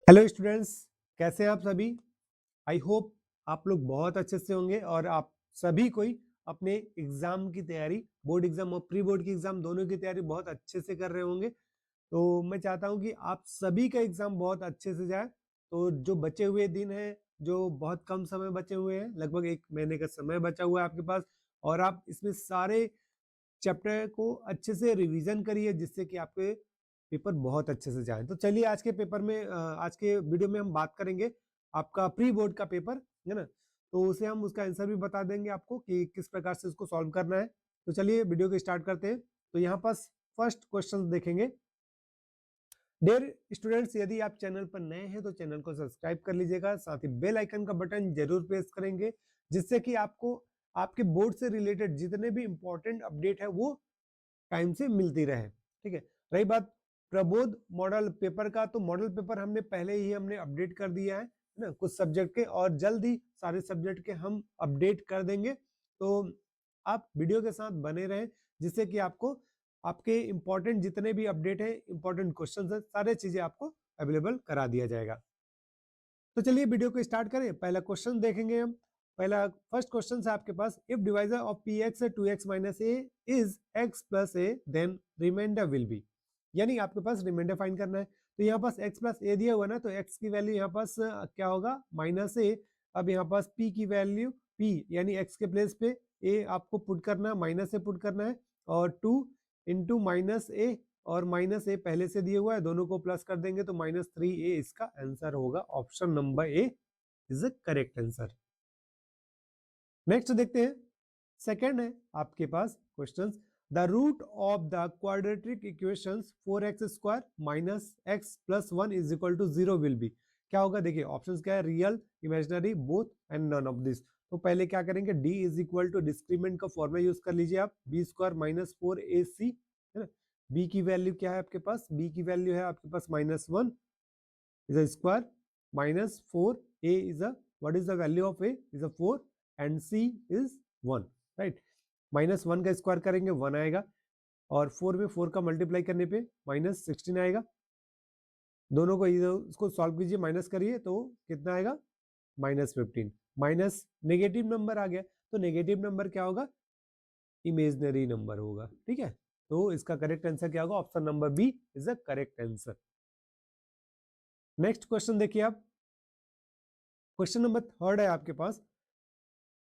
Hello students, कैसे हैं आप सभी। आई होप आप लोग बहुत अच्छे से होंगे और आप सभी कोई अपने एग्जाम की तैयारी, बोर्ड एग्जाम और प्री बोर्ड की एग्जाम दोनों की तैयारी बहुत अच्छे से कर रहे होंगे। तो मैं चाहता हूं कि आप सभी का एग्जाम बहुत अच्छे से जाए। तो जो बचे हुए दिन हैं, जो बहुत कम समय बचे हुए हैं, लगभग 1 महीने का समय बचा हुआ है आपके पास, और आप इसमें सारे चैप्टर को अच्छे से रिवीजन करिए जिससे कि आपके पेपर बहुत अच्छे से जाए। तो चलिए आज के पेपर में आज के वीडियो में हम बात करेंगे आपका प्री बोर्ड का पेपर, है ना। तो उसे हम उसका आंसर भी बता देंगे आपको कि किस प्रकार से उसको सॉल्व करना है। तो चलिए वीडियो को स्टार्ट करते हैं। तो यहाँ पास फर्स्ट क्वेश्चन देखेंगे। डियर स्टूडेंट्स, यदि आप चैनल पर नए हैं तो चैनल को सब्सक्राइब कर लीजिएगा, साथ ही बेल आइकन का बटन जरूर प्रेस करेंगे जिससे कि आपको आपके बोर्ड से रिलेटेड जितने भी इंपॉर्टेंट अपडेट है वो टाइम से मिलती रहे। ठीक है। रही बात प्रबोध मॉडल पेपर का, तो मॉडल पेपर हमने पहले ही अपडेट कर दिया है ना, कुछ सब्जेक्ट के, और जल्द ही सारे सब्जेक्ट के हम अपडेट कर देंगे। तो आप वीडियो के साथ बने रहें जिससे कि आपको आपके इंपॉर्टेंट जितने भी अपडेट है, इंपॉर्टेंट क्वेश्चंस है, सारे चीजें आपको अवेलेबल करा दिया जाएगा। तो चलिए वीडियो को स्टार्ट करें। पहला क्वेश्चन देखेंगे हम। पहला फर्स्ट क्वेश्चन है आपके पास, if divisor of p x 2x minus a is x plus a then remainder will be. यानी आपके पास रिमाइंडर फाइंड करना है। तो यहाँ पास x प्लस ए दिया हुआ ना, तो x की वैल्यू यहाँ पास क्या होगा, माइनस ए। अब यहाँ पास p की वैल्यू p यानी x के प्लेस पे a आपको पुट करना है, माइनस ए पुट करना है, और 2 इंटू माइनस ए, और माइनस ए पहले से दिए हुआ है, दोनों को प्लस कर देंगे तो -3a इसका आंसर होगा। Option number a is the correct answer. Next देखते हैं। सेकंड है आपके पास question, the root of the quadratic equations 4x square minus x plus 1 is equal to 0 will be. क्या होगा, देखिए ऑप्शंस क्या है, real, imaginary, both and none of this. तो पहले क्या करेंगे, d is equal to discriminant का फॉर्मूला यूज कर लीजिए आप, बी स्क्वायर माइनस 4ac, है ना। b की वैल्यू क्या है आपके पास, b की वैल्यू है आपके पास -1 is a square minus 4 a is a, what is the value of a is a 4 and c is 1, right। -1 का स्क्वायर करेंगे 1 आएगा, और 4 में 4 का मल्टीप्लाई करने पे -16 आएगा। दोनों को इसको सॉल्व कीजिए, माइनस करिए तो कितना आएगा, -15। माइनस नेगेटिव नंबर आ गया, तो नेगेटिव नंबर क्या होगा, इमेजनरी नंबर होगा। ठीक है। तो इसका करेक्ट आंसर क्या होगा, option number b is the correct answer. Next question देखिए आप। क्वेश्चन नंबर थर्ड है आपके पास,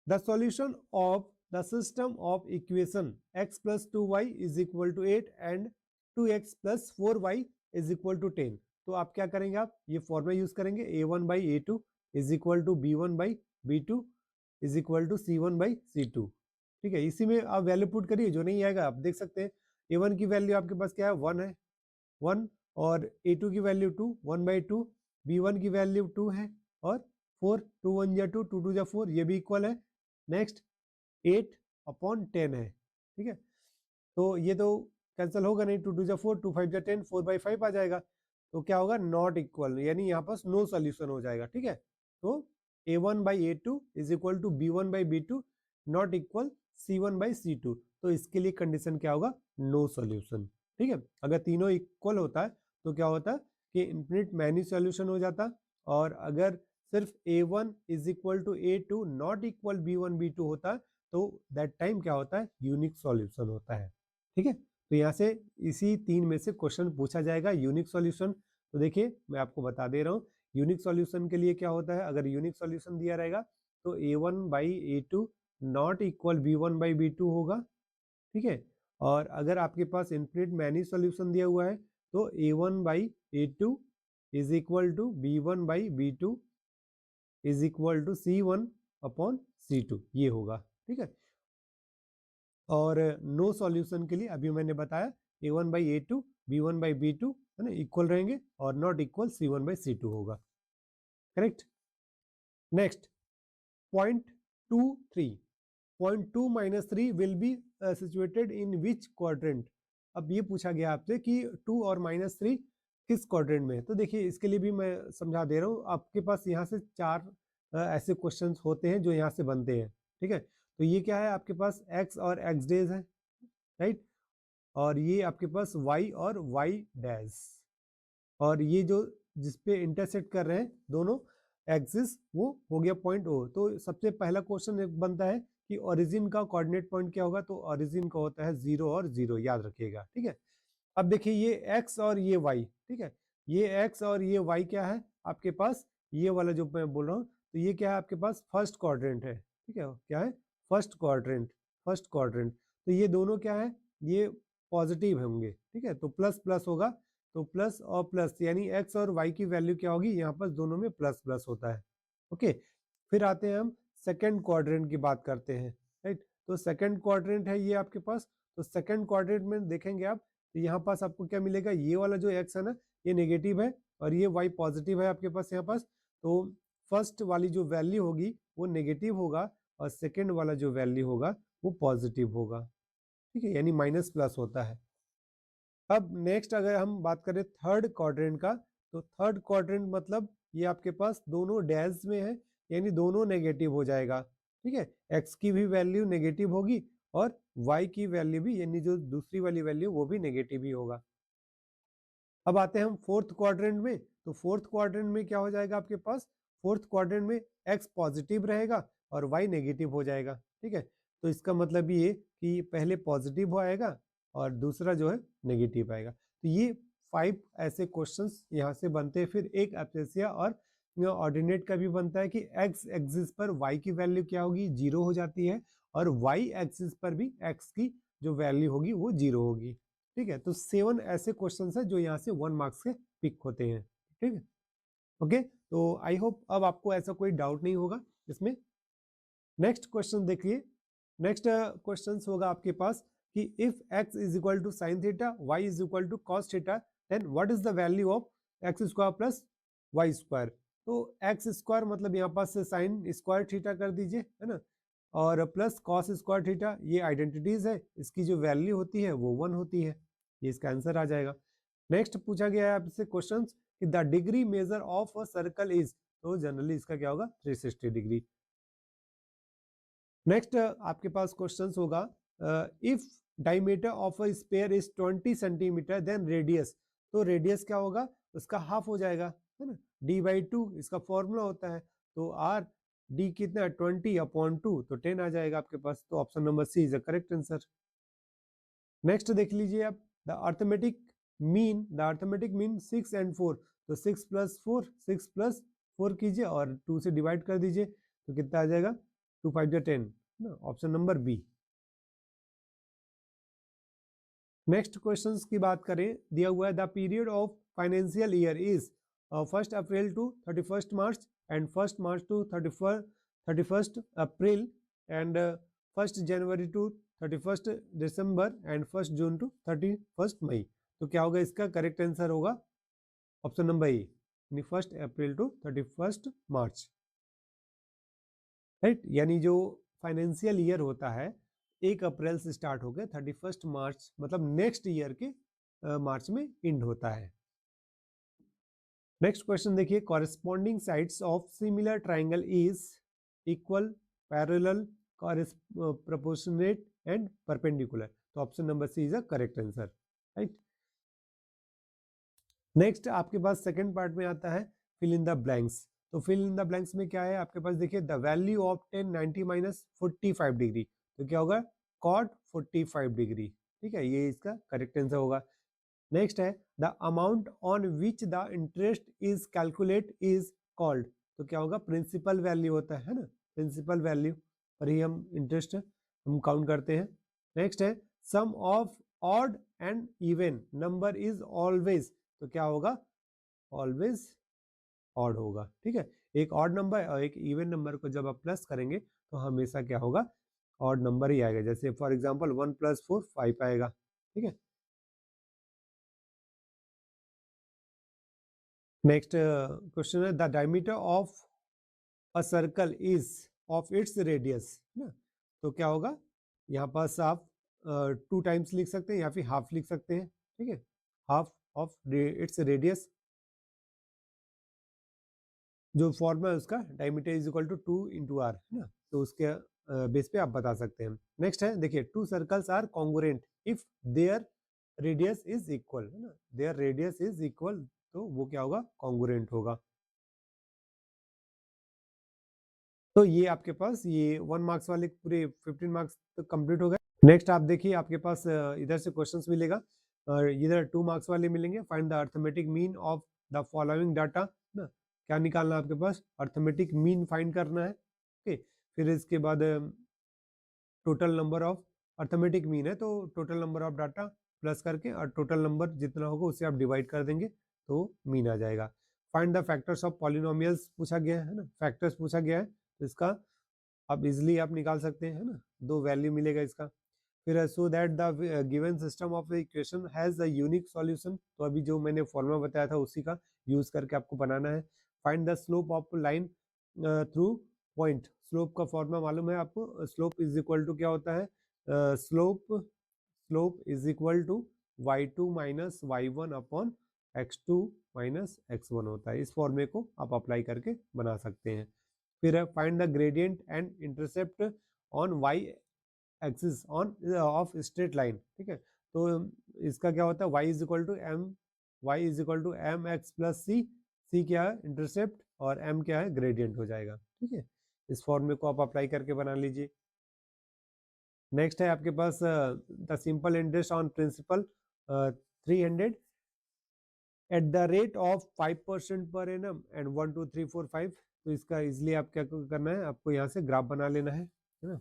the solution of the system of equation x plus 2y is equal to 8 and 2x plus 4y is equal to 10। तो आप क्या करेंगे, आप ये फॉर्मूला यूज करेंगे, a1 by a2 is equal to b1 by b2 is equal to c1 by c2। ठीक है। इसी में आप वैल्यू पुट करिए, जो नहीं आएगा आप देख सकते हैं। a1 की वैल्यू आपके पास क्या है, 1 है, 1, और a2 की वैल्यू 2, 1/2, b1 की वैल्यू 2 है, और 4, 2 1 जा 2, 2 2 जा 4, ये भी इक्वल है। नेक्स्ट 8/10 है। ठीक है। तो ये तो कैंसिल होगा नहीं, 2 2 जा 4, 2 5 जा 10, 4/5 आ जाएगा। तो क्या होगा, नॉट इक्वल, यानी यहाँ पास नो सोल्यूशन हो जाएगा। ठीक है। तो a1 by a2 is equal to b1 by b2 not equal c1 by c2। तो इसके लिए कंडीशन क्या होगा, नो सोल्यूशन। ठीक है। अगर तीनों इक्वल होता है तो क्या होता है कि इनफिनिट मैनी सॉल्यूशन हो जाता, और अगर सिर्फ a1 is equal to a2 not equal b1 b2 होता है तो दैट टाइम क्या होता है, यूनिक सॉल्यूशन होता है। ठीक है। तो यहाँ से इसी 3 में से क्वेश्चन पूछा जाएगा, यूनिक सॉल्यूशन। तो देखिए मैं आपको बता दे रहा हूँ, यूनिक सॉल्यूशन के लिए क्या होता है, अगर यूनिक सॉल्यूशन दिया रहेगा तो a1 by a2 not equal b1 by b2 होगा। ठीक है। और अगर आपके पास इनफिनिट मैनी सॉल्यूशन दिया हुआ है तो a1 by a2 is equal to b1 by b2 is equal to c1 upon c2, ये होगा। ठीक है। और नो सॉल्यूशन के लिए अभी मैंने बताया a1 by a2 b1 by b2 है ना, इक्वल रहेंगे, और not equal c1 by c2 होगा। Correct. Next point 2 3, point 2 minus 3 will be situated in which quadrant. अब ये पूछा गया आपसे कि 2 और -3 किस क्वाड्रेंट में है। तो देखिए इसके लिए भी मैं समझा दे रहा हूँ, आपके पास यहाँ से 4 ऐसे क्वेश्चंस होते हैं जो यहाँ से बनते हैं। ठीक है। तो ये क्या है, आपके पास x और x डेज है, राइट, और ये आपके पास y और y डैश, और ये जो जिसपे इंटरसेक्ट कर रहे हैं दोनों एक्सिस वो हो गया पॉइंट ओ। तो सबसे पहला क्वेश्चन एक बनता है कि ओरिजिन का कोऑर्डिनेट पॉइंट क्या होगा, तो ओरिजिन का होता है 0 और 0, याद रखिएगा, ठीक है। अब देखिए ये x और ये y, ठीक है, ये x और ये y क्या है आपके पास, ये वाला जो मैं बोल रहा हूँ, तो ये क्या है आपके पास फर्स्ट क्वाड्रेंट है, ठीक है, क्या है फर्स्ट क्वाड्रेंट, फर्स्ट क्वाड्रेंट। तो ये दोनों क्या है, ये पॉजिटिव होंगे, ठीक है, तो प्लस प्लस होगा, तो प्लस और प्लस यानी x और y की वैल्यू क्या होगी, यहाँ पर दोनों में प्लस प्लस होता है। ओके, फिर आते हैं हम सेकेंड क्वाड्रेंट की बात करते हैं, राइट। तो सेकेंड क्वाड्रेंट है ये आपके पास, तो सेकेंड क्वाड्रेंट में देखेंगे आप, तो यहाँ पास आपको क्या मिलेगा, ये वाला जो x है ना ये नेगेटिव है और ये y पॉजिटिव है आपके पास यहाँ पास। तो फर्स्ट वाली जो वैल्यू होगी वो नेगेटिव होगा और सेकेंड वाला जो वैल्यू होगा वो पॉजिटिव होगा, ठीक है, यानी माइनस प्लस होता है। अब नेक्स्ट अगर हम बात करें थर्ड क्वाड्रेंट का, तो थर्ड क्वाड्रेंट मतलब ये आपके पास दोनों डैश में है, यानी दोनों नेगेटिव हो जाएगा, ठीक है, x की भी वैल्यू नेगेटिव होगी और y की वैल्यू भी, यानी जो दूसरी वाली वैल्यू वो भी नेगेटिव ही होगा। अब आते हैं हम फोर्थ क्वाड्रेंट में, तो फोर्थ क्वाड्रेंट में क्या हो जाएगा आपके पास, फोर्थ क्वाड्रेंट में x पॉजिटिव रहेगा और y नेगेटिव हो जाएगा, ठीक है। तो इसका मतलब ये कि पहले पॉजिटिव हो आएगा और दूसरा जो है नेगेटिव आएगा। तो ये 5 ऐसे क्वेश्चंस यहाँ से बनते हैं। फिर एक एब्सेसिया और ऑर्डिनेट का भी बनता है कि x एक्सिस पर y की वैल्यू क्या होगी, 0 हो जाती है और y एक्सिस पर भी x की जो वैल्यू होगी वो 0 होगी, ठीक है। तो 7 ऐसे क्वेश्चंस हैं जो यहाँ से 1 मार्क्स के पिक होते हैं, ठीक है। ओके, तो आई होप अब आपको ऐसा कोई डाउट नहीं होगा इसमें। नेक्स्ट क्वेश्चन देखिए, नेक्स्ट क्वेश्चन होगा आपके पास कि if x is equal to sine theta, y is equal to cos theta, then what is the value of x square plus y square. तो एक्स स्क्वायर मतलब यहाँ पास साइन स्क्वायर थीटा कर दीजिए, है ना, और प्लस कॉस स्क्वायर थीटा, ये identities है, इसकी जो वैल्यू होती है वो 1 होती है, ये इसका आंसर आ जाएगा। नेक्स्ट पूछा गया है आपसे क्वेश्चन कि the degree measure of a circle is, तो जनरली इसका क्या होगा 360 डिग्री। नेक्स्ट आपके पास क्वेश्चन होगा if diameter of a sphere is 20 centimetre then radius, तो रेडियस क्या होगा उसका हाफ हो जाएगा, है ना, d/2 इसका फॉर्मूला होता है, तो r d कितना 20/2 तो 10 आ जाएगा आपके पास, तो option number C is the correct answer. Next देख लीजिए आप द अर्थमेटिक मीन 6 and 4, तो 6 + 4 6 + 4 कीजिए और 2 से डिवाइड कर दीजिए, तो कितना आ जाएगा 2 5 10, ना, option number B. Next questions की बात करें, दिया हुआ है the period of financial year is 1 April to 31 March and 1 March to 31 April and 1 January to 31 December and 1 June to 31 May. तो क्या होगा इसका करेक्ट आंसर होगा ऑप्शन नंबर ए, यानी 1 अप्रैल टू 31 मार्च, राइट। यानी जो फाइनेंशियल ईयर होता है 1 अप्रैल से स्टार्ट होकर 31 मार्च मतलब नेक्स्ट ईयर के मार्च में एंड होता है। नेक्स्ट क्वेश्चन देखिए, corresponding sides of similar triangle is equal, parallel, proportionate and perpendicular, तो option number C is a correct answer, right. Next आपके पास सेकंड पार्ट में आता है फिल इन द ब्लैंक्स, तो फिल इन द ब्लैंक्स में क्या है आपके पास, देखिए the value of 10 90 minus 45 degree, तो क्या होगा कॉट 45 डिग्री, ठीक है, ये इसका करेक्ट आंसर होगा। नेक्स्ट है the amount on which the interest is calculate is called, तो क्या होगा प्रिंसिपल वैल्यू होता है ना, प्रिंसिपल वैल्यू पर ही हम इंटरेस्ट हम काउंट करते हैं। नेक्स्ट है sum of odd and even number is always, तो क्या होगा ऑलवेज ऑड होगा, ठीक है, एक ऑड नंबर और एक इवन नंबर को जब आप प्लस करेंगे तो हमेशा क्या होगा ऑड नंबर ही आएगा, जैसे फॉर एग्जांपल 1 + 4 5 आएगा, ठीक है। नेक्स्ट क्वेश्चन है the diameter of a circle is of its radius, ना, तो क्या होगा यहाँ पास आप 2 टाइम्स लिख सकते हैं या फिर हाफ लिख सकते हैं, ठीक है, हाफ ऑफ इट्स रेडियस, जो फॉर्मूला है उसका diameter is equal to 2 × r, है ना, तो उसके बेस पे आप बता सकते हैं। नेक्स्ट है देखिए two circles are congruent if their radius is equal, है ना, देयर रेडियस इज इक्वल, तो वो क्या होगा, कॉन्ग्रुएंट होगा। तो ये आपके पास ये 1 मार्क्स वाले पूरे 15 मार्क्स तो कंप्लीट हो गए। नेक्स्ट आप देखिए आपके पास इधर से क्वेश्चंस मिलेगा और इधर 2 मार्क्स वाले मिलेंगे। Find the arithmetic mean of the following data ना, क्या निकालना है आपके पास, अर्थमेटिक मीन फाइंड करना है। ओके, फिर इसके बाद total number of, arithmetic mean है तो total number of data plus करके और टोटल नंबर जितना होगा उससे आप डिवाइड कर देंगे तो मीन आ जाएगा। Find the factors of polynomials पूछा गया है ना, फैक्टर्स पूछा गया है तो इसका आप इजिली आप निकाल सकते हैं ना, 2 वैल्यू मिलेगा इसका। फिर so that the given system of equation has a unique solution, तो अभी जो मैंने फॉर्मूला बताया था उसी का यूज करके आपको बनाना है। Find the slope of line through point, slope का फॉर्मूला मालूम है आपको, स्लोप इज इक्वल टू क्या होता है, slope is equal to y2 minus y1 upon x2 minus x1 होता है। इस फॉर्मूले को आप अप्लाई करके बना सकते हैं। फिर find the gradient and intercept on y axis on of straight line, ठीक है। तो इसका क्या होता है, y is equal to m x plus c क्या है इंटरसेप्ट और m क्या है ग्रेडियंट हो जाएगा, ठीक है। इस फॉर्मूले को आप अप्लाई करके बना लीजिए। नेक्स्ट है आपके पास the simple interest on principal 300 at the rate of 5% per annum and 1 2 3 4 5। तो इसका इजिली आप क्या करना है, आपको यहाँ से ग्राफ बना लेना है ना।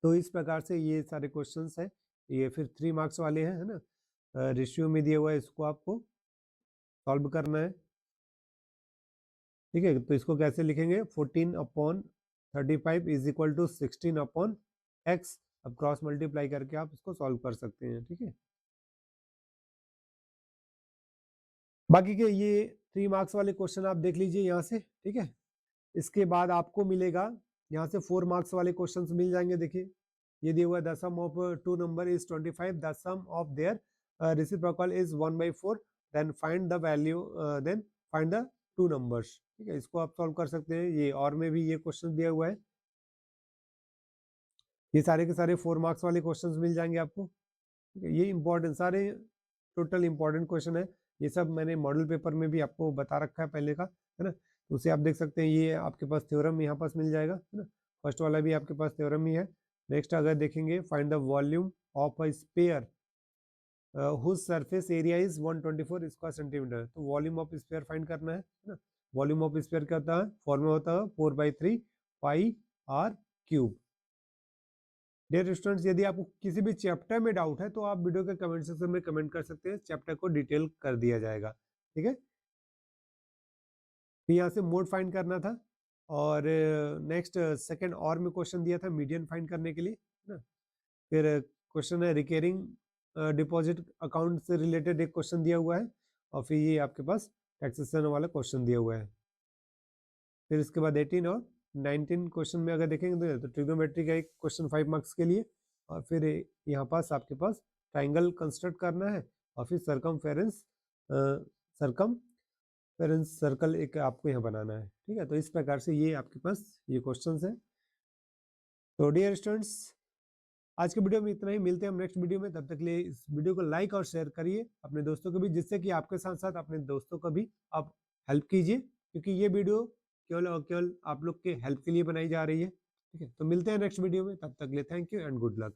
तो इस प्रकार से ये सारे क्वेश्चंस है, ये फिर 3 मार्क्स वाले हैं, है ना। रेशियो में दिया हुआ है, इसको आपको सॉल्व करना है, ठीक है। तो इसको कैसे लिखेंगे, 14/35 इज इक्वल टू 16/x। अब क्रॉस मल्टीप्लाई करके आप इसको सॉल्व कर सकते हैं, ठीक है। बाकी के ये 3 मार्क्स वाले क्वेश्चन आप देख लीजिए यहाँ से, ठीक है। इसके बाद आपको मिलेगा यहाँ से 4 मार्क्स वाले क्वेश्चंस मिल जाएंगे। देखिए ये दिया हुआ है, the sum of 2 number is 25, the sum of their reciprocal is 1/4, then find the value, then find the 2 numbers, ठीक है। इसको आप सॉल्व कर सकते हैं। ये और में भी ये क्वेश्चन दिया हुआ है, ये सारे के सारे 4 मार्क्स वाले क्वेश्चंस मिल जाएंगे आपको, ठीक है। ये इंपॉर्टेंट सारे टोटल इंपॉर्टेंट क्वेश्चन है, ये सब मैंने मॉडल पेपर में भी आपको बता रखा है पहले का, है ना। उसे आप देख सकते हैं, ये आपके पास थ्योरम यहाँ पास मिल जाएगा, है ना। फर्स्ट वाला भी आपके पास थ्योरम ही है। नेक्स्ट अगर देखेंगे, find the volume of a sphere whose surface area is 124 square centimetre. तो वॉल्यूम ऑफ स्फीयर फाइंड करना है ना। वॉल्यूम ऑफ स्फीयर क्या होता है, फॉर्मूला होता है 4/3 पाई आर क्यूब। डियर स्टूडेंट्स, यदि आपको किसी भी चैप्टर में डाउट है तो आप वीडियो के कमेंट सेक्शन में कमेंट कर सकते हैं, चैप्टर को डिटेल कर दिया जाएगा, ठीक है। फिर यहाँ से मोड फाइंड करना था और नेक्स्ट सेकंड और में क्वेश्चन दिया था मीडियन फाइंड करने के लिए, है ना। फिर क्वेश्चन है रिकरिंग डिपॉजिट अकाउंट से रिलेटेड एक क्वेश्चन दिया हुआ है और फिर ये आपके पास टैक्सेशन वाला क्वेश्चन दिया हुआ है। फिर इसके बाद 18 और 19 क्वेश्चन में अगर देखेंगे तो ट्रिग्नोमेट्री का एक क्वेश्चन 5 मार्क्स के लिए, और फिर यहाँ पास आपके पास ट्राइंगल कंस्ट्रक्ट करना है और फिर सरकमफेरेंस सर्कल एक आपको यहाँ बनाना है, ठीक है। तो इस प्रकार से ये आपके पास ये क्वेश्चंस हैं। तो डियर स्टूडेंट्स, आज के वीडियो में इतना ही, मिलते हैं हम नेक्स्ट वीडियो में। तब तक के लिए इस वीडियो को लाइक और शेयर करिए अपने दोस्तों को भी, जिससे कि आपके साथ साथ अपने दोस्तों को भी आप हेल्प कीजिए, क्योंकि ये वीडियो केवल और केवल आप लोग के हेल्प के लिए बनाई जा रही है, ठीक है। तो मिलते हैं नेक्स्ट वीडियो में, तब तक के लिए thank you and good luck.